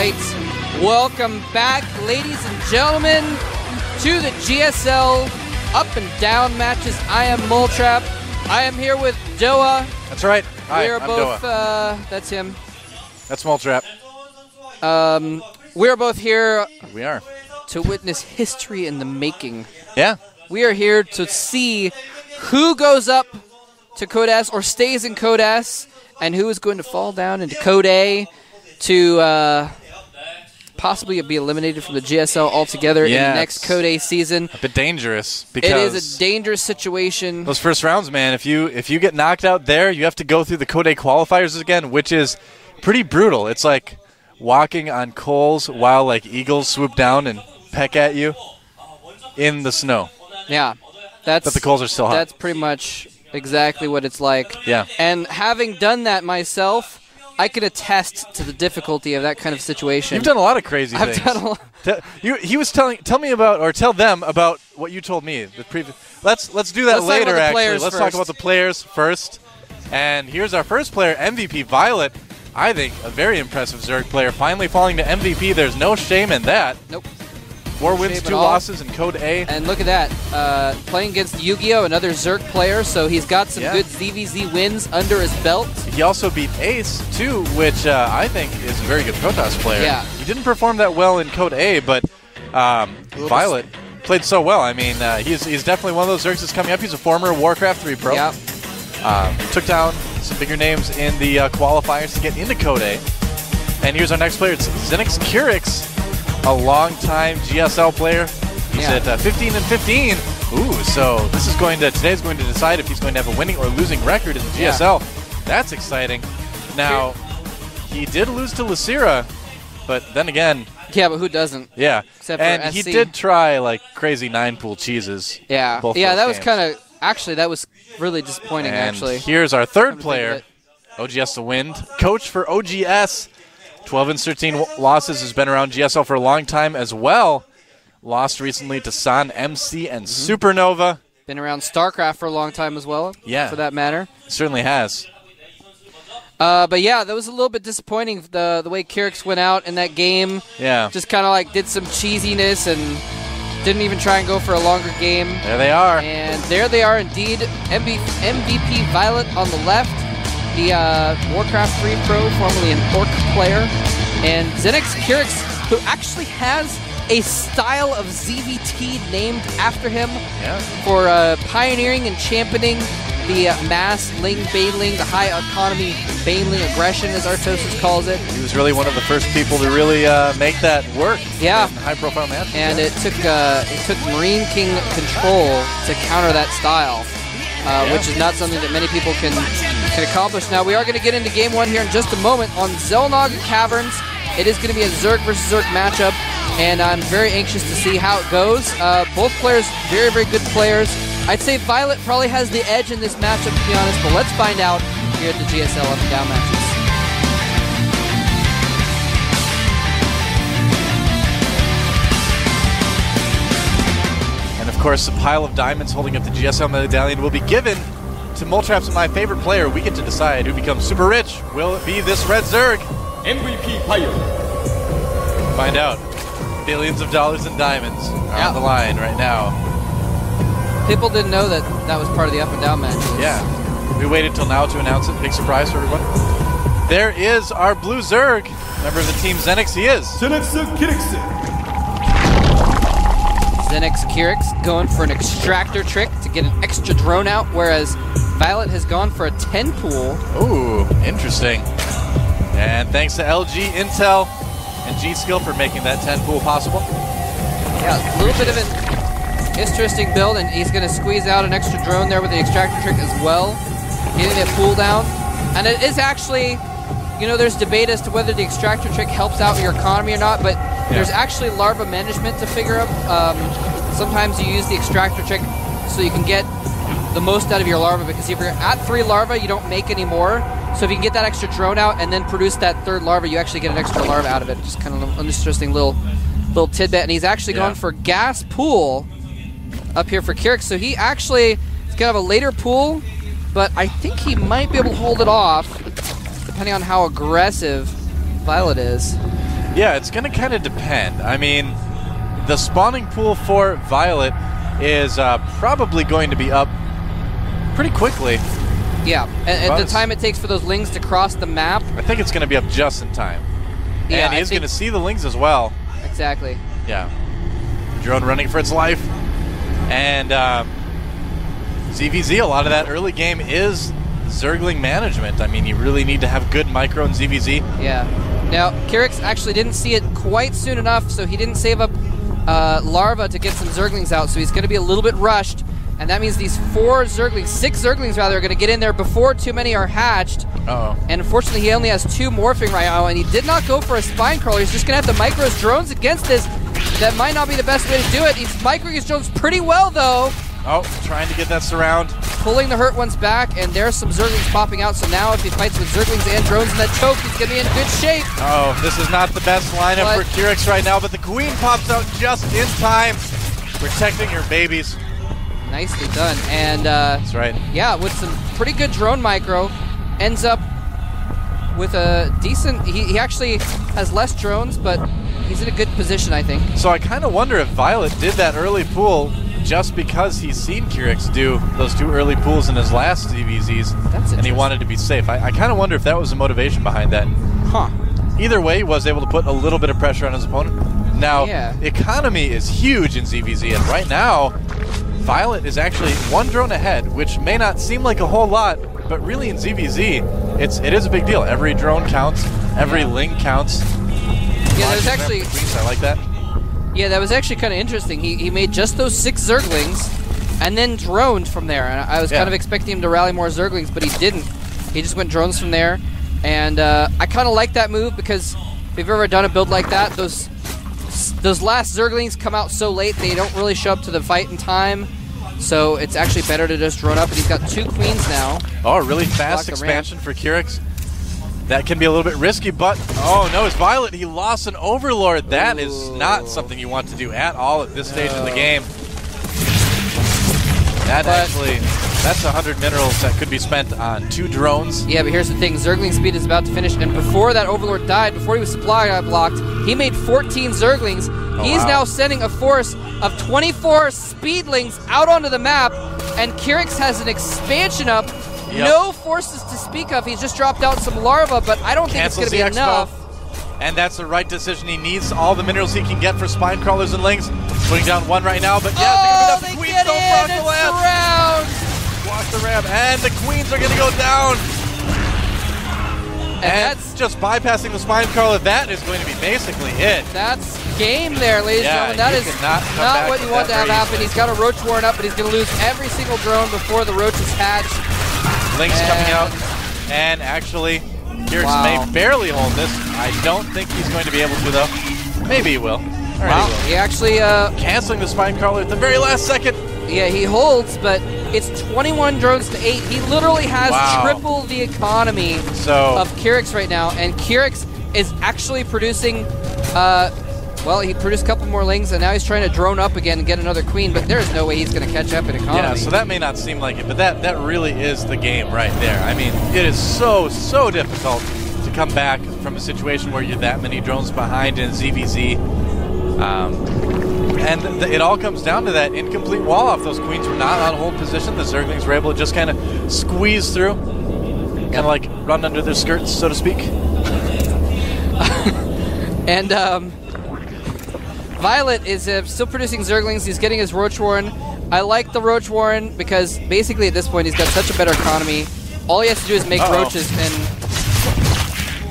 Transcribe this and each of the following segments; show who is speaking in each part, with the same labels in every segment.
Speaker 1: right. Welcome back, ladies and gentlemen, to the GSL Up and Down matches. I am Moltrap. I am here with Doa.
Speaker 2: That's right. Hi,
Speaker 1: I'm
Speaker 2: both,
Speaker 1: Doa. That's him.
Speaker 2: That's Moltrap.
Speaker 1: We're both here.
Speaker 2: We are.
Speaker 1: To witness history in the making.
Speaker 2: Yeah.
Speaker 1: We are here to see who goes up to Code S or stays in Code S, and who is going to fall down into Code A to possibly be eliminated from the GSL altogether in the next Code A season.
Speaker 2: A bit dangerous because
Speaker 1: it is a dangerous situation.
Speaker 2: Those first rounds, man. If you get knocked out there, you have to go through the Code A qualifiers again, which is pretty brutal. It's like walking on coals while like eagles swoop down and peck at you in the snow.
Speaker 1: Yeah,
Speaker 2: but the coals are still hot.
Speaker 1: That's pretty much exactly what it's like.
Speaker 2: Yeah.
Speaker 1: And having done that myself, I can attest to the difficulty of that kind of situation.
Speaker 2: You've done a lot of crazy things.
Speaker 1: I've done a lot.
Speaker 2: He was tell me about, or tell them about what you told me. Let's do that later. Actually, let's talk about the players first. And here's our first player, MVP Violet. I think a very impressive Zerg player, finally falling to MVP. There's no shame in that.
Speaker 1: Nope.
Speaker 2: 4 wins, 2 losses in Code A.
Speaker 1: And look at that. Playing against Yu-Gi-Oh!, another Zerg player, so he's got some good ZVZ wins under his belt.
Speaker 2: He also beat Ace, too, which I think is a very good Protoss player.
Speaker 1: Yeah.
Speaker 2: He didn't perform that well in Code A, but Violet played so well. I mean, he's definitely one of those Zergs that's coming up. He's a former Warcraft 3 pro.
Speaker 1: Yeah.
Speaker 2: Took down some bigger names in the qualifiers to get into Code A. And here's our next player. It's ZeNEXKyrix, a long-time GSL player. He's at 15 and 15. Ooh, so today's going to decide if he's going to have a winning or losing record in the GSL. That's exciting. Now, he did lose to Lysira, but then again...
Speaker 1: Yeah, but who doesn't?
Speaker 2: Yeah.
Speaker 1: Except
Speaker 2: and
Speaker 1: for SC.
Speaker 2: He did try, like, crazy 9-pool cheeses.
Speaker 1: Yeah.
Speaker 2: Both
Speaker 1: yeah, that
Speaker 2: games.
Speaker 1: was kind of... Actually, that was really disappointing,
Speaker 2: and
Speaker 1: actually.
Speaker 2: Here's our third player, OGS The Wind. Coach for OGS. 12 and 13 losses, has been around GSL for a long time as well. Lost recently to San, MC, and Supernova.
Speaker 1: Been around StarCraft for a long time as well, for that matter.
Speaker 2: Certainly has.
Speaker 1: But yeah, that was a little bit disappointing, the way Kyrix went out in that game.
Speaker 2: Yeah.
Speaker 1: Just kind of like did some cheesiness and didn't even try and go for a longer game.
Speaker 2: There they are.
Speaker 1: And there they are indeed. MVP Violet on the left. The Warcraft 3 pro, formerly an Orc player. And ZeNEXKyrix, who actually has a style of ZVT named after him for pioneering and championing the mass Baneling, the high economy Baneling aggression, as Artosis calls it.
Speaker 2: He was really one of the first people to really make that work.
Speaker 1: Yeah.
Speaker 2: In high-profile matches.
Speaker 1: And it took Marine King control to counter that style. Which is not something that many people can accomplish. Now, we are going to get into Game 1 here in just a moment on Zelnog Caverns. It is going to be a Zerg versus Zerg matchup, and I'm very anxious to see how it goes. Both players, very, very good players. I'd say Violet probably has the edge in this matchup, to be honest, but let's find out here at the GSL Up and Down matches.
Speaker 2: Of course, a pile of diamonds holding up the GSL medallion will be given to Moltraps and my favorite player. We get to decide who becomes super rich. Will it be this red Zerg?
Speaker 3: MVP player.
Speaker 2: Find out. Billions of dollars in diamonds are on the line right now.
Speaker 1: People didn't know that that was part of the Up and Down matches.
Speaker 2: Yeah. We waited till now to announce it. Big surprise for everyone. There is our blue Zerg. Member of the team ZeNEX, he is.
Speaker 3: ZeNEXKyrix.
Speaker 1: ZeNEXKyrix going for an extractor trick to get an extra drone out, whereas Violet has gone for a 10 pool.
Speaker 2: Ooh, interesting. And thanks to LG, Intel, and G-Skill for making that 10 pool possible.
Speaker 1: Yeah, a little bit of an interesting build, and he's going to squeeze out an extra drone there with the extractor trick as well, getting that pool down. And it is actually, you know, there's debate as to whether the extractor trick helps out your economy or not, but there's actually larva management to figure out. Sometimes you use the extractor trick so you can get the most out of your larva, because if you're at 3 larvae, you don't make any more. So if you can get that extra drone out and then produce that 3rd larva, you actually get an extra larva out of it. Just kind of an interesting little tidbit. And he's actually gone for gas pool up here for Kyrix. So he actually is going to have a later pool, but I think he might be able to hold it off, depending on how aggressive Violet is.
Speaker 2: Yeah, it's going to kind of depend. I mean, the spawning pool for Violet is probably going to be up pretty quickly.
Speaker 1: Yeah, and the time it takes for those lings to cross the map.
Speaker 2: I think it's going to be up just in time.
Speaker 1: Yeah,
Speaker 2: and he's going to see the lings as well.
Speaker 1: Exactly.
Speaker 2: Yeah. Drone running for its life. And ZVZ, a lot of that early game is Zergling management. I mean, you really need to have good micro in ZVZ.
Speaker 1: Yeah. Now, Kyrix actually didn't see it quite soon enough, so he didn't save up Larva to get some Zerglings out, so he's going to be a little bit rushed. And that means these 6 Zerglings rather, are going to get in there before too many are hatched.
Speaker 2: Uh-oh. And
Speaker 1: unfortunately, he only has 2 morphing right now, and he did not go for a spine crawler. He's just going to have the micros drones against this. That might not be the best way to do it. He's microing his drones pretty well, though.
Speaker 2: Oh, trying to get that surround.
Speaker 1: Pulling the hurt ones back, and there's some Zerglings popping out. So now if he fights with Zerglings and drones in that choke, he's going to be in good shape.
Speaker 2: Oh, this is not the best lineup for Kyrix right now, but the Queen pops out just in time, protecting her babies.
Speaker 1: Nicely done. And
Speaker 2: that's right.
Speaker 1: Yeah, with some pretty good drone micro, ends up with a decent... He actually has less drones, but he's in a good position, I think.
Speaker 2: So I kind of wonder if Violet did that early pool just because he's seen Kyrix do those 2 early pools in his last ZVZs, and he wanted to be safe. I kind of wonder if that was the motivation behind that.
Speaker 1: Huh.
Speaker 2: Either way, he was able to put a little bit of pressure on his opponent. Now, economy is huge in ZVZ, and right now, Violet is actually 1 drone ahead, which may not seem like a whole lot, but really in ZVZ, it is a big deal. Every drone counts, every ling counts.
Speaker 1: Yeah, there's actually...
Speaker 2: Queens, I like that.
Speaker 1: Yeah, that was actually kind of interesting. He made just those 6 Zerglings and then droned from there. And I was kind of expecting him to rally more Zerglings, but he didn't. He just went drones from there. And I kind of like that move because if you've ever done a build like that, those last Zerglings come out so late, they don't really show up to the fight in time. So it's actually better to just drone up. And he's got 2 Queens now.
Speaker 2: Oh, a really fast expansion for Kyrix. That can be a little bit risky, but oh no, it's Violet. He lost an Overlord. That is not something you want to do at all at this stage of the game. That's 100 minerals that could be spent on 2 drones.
Speaker 1: Yeah, but here's the thing. Zergling speed is about to finish, and before that Overlord died, before he was supply blocked, he made 14 Zerglings. He's now sending a force of 24 Speedlings out onto the map, and Kyrix has an expansion up. No forces to speak of. He's just dropped out some larva, but I don't think it's going to be enough.
Speaker 2: And that's the right decision. He needs all the minerals he can get for spine crawlers and lings. Putting down 1 right now, but yeah,
Speaker 1: they get in, it's around.
Speaker 2: Block the ramp, and the Queens are going to go down. And that's just bypassing the spine crawler. That is going to be basically it.
Speaker 1: That's game there, ladies and gentlemen. That is not what you want to have happen. He's got a Roach Warren up, but he's going to lose every single drone before the Roach is hatched.
Speaker 2: Link's coming out, and actually, Kyrix may barely hold this. I don't think he's going to be able to, though. Maybe he will.
Speaker 1: He actually...
Speaker 2: canceling the spine crawler at the very last second.
Speaker 1: Yeah, he holds, but it's 21 drones to 8. He literally has triple the economy of Kyrix right now, and Kyrix is actually producing... well, he produced a couple more lings, and now he's trying to drone up again and get another queen, but there's no way he's going to catch up in economy.
Speaker 2: Yeah, so that may not seem like it, but that really is the game right there. I mean, it is so difficult to come back from a situation where you're that many drones behind in ZVZ. And it all comes down to that incomplete wall off. Those queens were not on hold position. The Zerglings were able to just kind of squeeze through, kind of like run under their skirts, so to speak.
Speaker 1: And, Violet is still producing Zerglings. He's getting his Roach Warren. I like the Roach Warren because basically at this point he's got such a better economy. All he has to do is make roaches,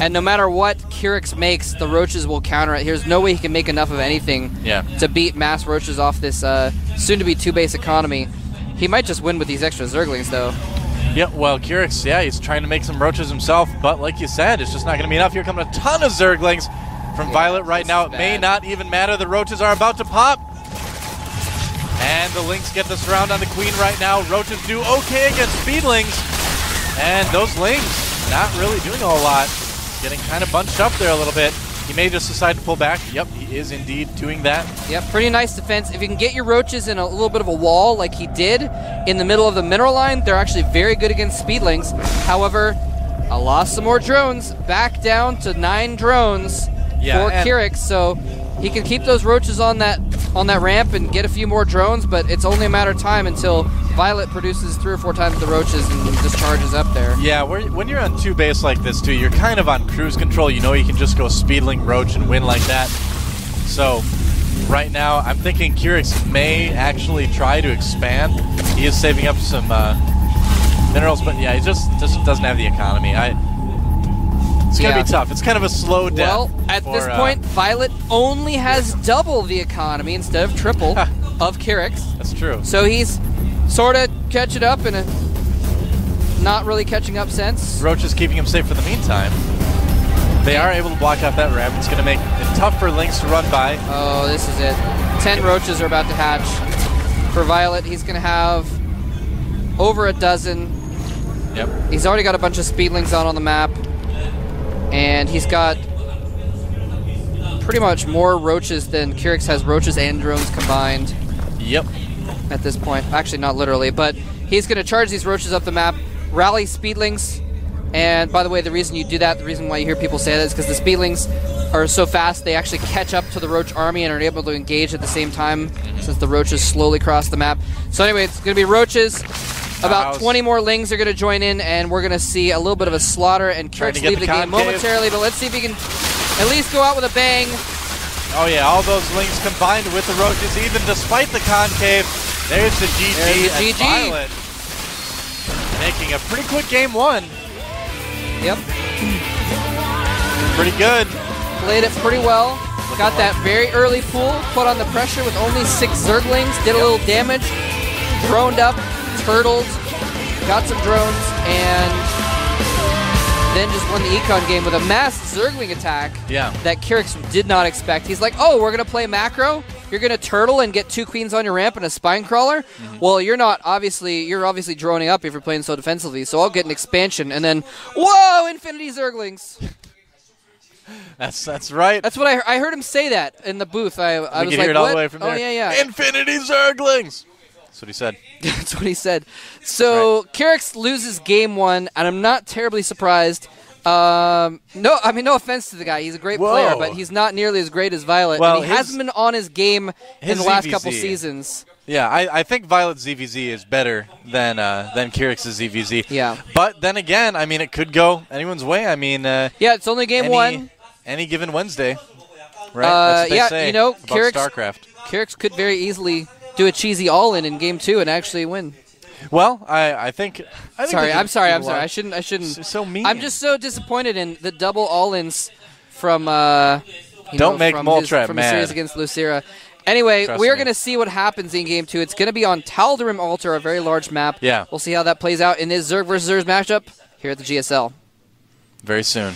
Speaker 1: and no matter what Kyrix makes, the roaches will counter it. There's no way he can make enough of anything to beat mass roaches off this soon-to-be 2-base economy. He might just win with these extra Zerglings, though.
Speaker 2: Yeah, well, Kyrix, he's trying to make some roaches himself, but like you said, it's just not going to be enough. Here come a ton of Zerglings from Violet right now. It may not even matter. The roaches are about to pop. And the Lynx get the surround on the Queen right now. Roaches do okay against Speedlings. And those Lynx not really doing a whole lot. Getting kind of bunched up there a little bit. He may just decide to pull back. Yep, he is indeed doing that. Yep,
Speaker 1: pretty nice defense. If you can get your roaches in a little bit of a wall like he did in the middle of the mineral line, they're actually very good against Speedlings. However, I lost some more drones. Back down to 9 drones.
Speaker 2: Yeah,
Speaker 1: for Kyrix, so he can keep those roaches on that ramp and get a few more drones, but it's only a matter of time until Violet produces 3 or 4 times the roaches and just charges up there.
Speaker 2: Yeah, when you're on 2 base like this too, you're kind of on cruise control. You know you can just go Speedling Roach and win like that. So right now, I'm thinking Kyrix may actually try to expand. He is saving up some minerals, but yeah, he just doesn't have the economy. It's going to be tough. It's kind of a slow death.
Speaker 1: Well, at this point, Violet only has double the economy instead of triple of Kyrix.
Speaker 2: That's true.
Speaker 1: So he's sort of catching up in a not really catching up sense.
Speaker 2: Roach is keeping him safe for the meantime. They are able to block off that ramp. It's going to make it tough for Lynx to run by.
Speaker 1: Oh, this is it. 10 roaches are about to hatch. For Violet, he's going to have over a dozen.
Speaker 2: Yep.
Speaker 1: He's already got a bunch of speedlings out on the map. And he's got pretty much more roaches than Kyrix has roaches and drones combined.
Speaker 2: Yep.
Speaker 1: At this point. Actually, not literally, but he's going to charge these roaches up the map, rally speedlings. And by the way, the reason you do that, the reason why you hear people say that is because the speedlings are so fast, they actually catch up to the roach army and are able to engage at the same time since the roaches slowly cross the map. So anyway, it's going to be roaches. About 20 more lings are going to join in, and we're going to see a little bit of a slaughter, and Kyrix leave the game momentarily, but let's see if he can at least go out with a bang.
Speaker 2: Oh yeah, all those lings combined with the roaches, even despite the concave. There's the GG.
Speaker 1: There's the GG.
Speaker 2: Violet making a pretty quick game 1.
Speaker 1: Yep.
Speaker 2: Pretty good.
Speaker 1: Played it pretty well. Got that very early pool, put on the pressure with only 6 Zerglings, did a little damage, droned up, turtled, got some drones, and then just won the econ game with a mass Zergling attack that Kyrix did not expect. He's like, oh, we're going to play macro? You're going to turtle and get 2 queens on your ramp and a spine crawler? Well, you're obviously droning up if you're playing so defensively, so I'll get an expansion, and then, whoa, Infinity Zerglings.
Speaker 2: That's right.
Speaker 1: That's what I heard him say that in the booth. I was like,
Speaker 2: hear it all the way from there.
Speaker 1: Oh, yeah.
Speaker 2: Infinity Zerglings. That's what he said.
Speaker 1: That's what he said. So Kyrix loses game 1, and I'm not terribly surprised. No offense to the guy. He's a great player, but he's not nearly as great as Violet.
Speaker 2: Well,
Speaker 1: and he hasn't been on his game in the last couple seasons.
Speaker 2: Yeah, I think Violet's ZVZ is better than Kyrix's ZVZ.
Speaker 1: Yeah.
Speaker 2: But then again, I mean, it could go anyone's way. I mean,
Speaker 1: yeah, it's only game 1.
Speaker 2: Any given Wednesday, right? That's what they say about StarCraft.
Speaker 1: Kyrix could very easily do a cheesy all-in in game 2 and actually win.
Speaker 2: Well, I think
Speaker 1: I'm sorry. I shouldn't.
Speaker 2: So mean.
Speaker 1: I'm just so disappointed in the double all-ins from
Speaker 2: Don't make Moltrap
Speaker 1: from
Speaker 2: mad.
Speaker 1: a series against Lucera. Anyway, we're going to see what happens in game 2. It's going to be on Tal'Darim Altar, a very large map.
Speaker 2: Yeah.
Speaker 1: We'll see how that plays out in this Zerg versus Zerg matchup here at the GSL.
Speaker 2: Very soon.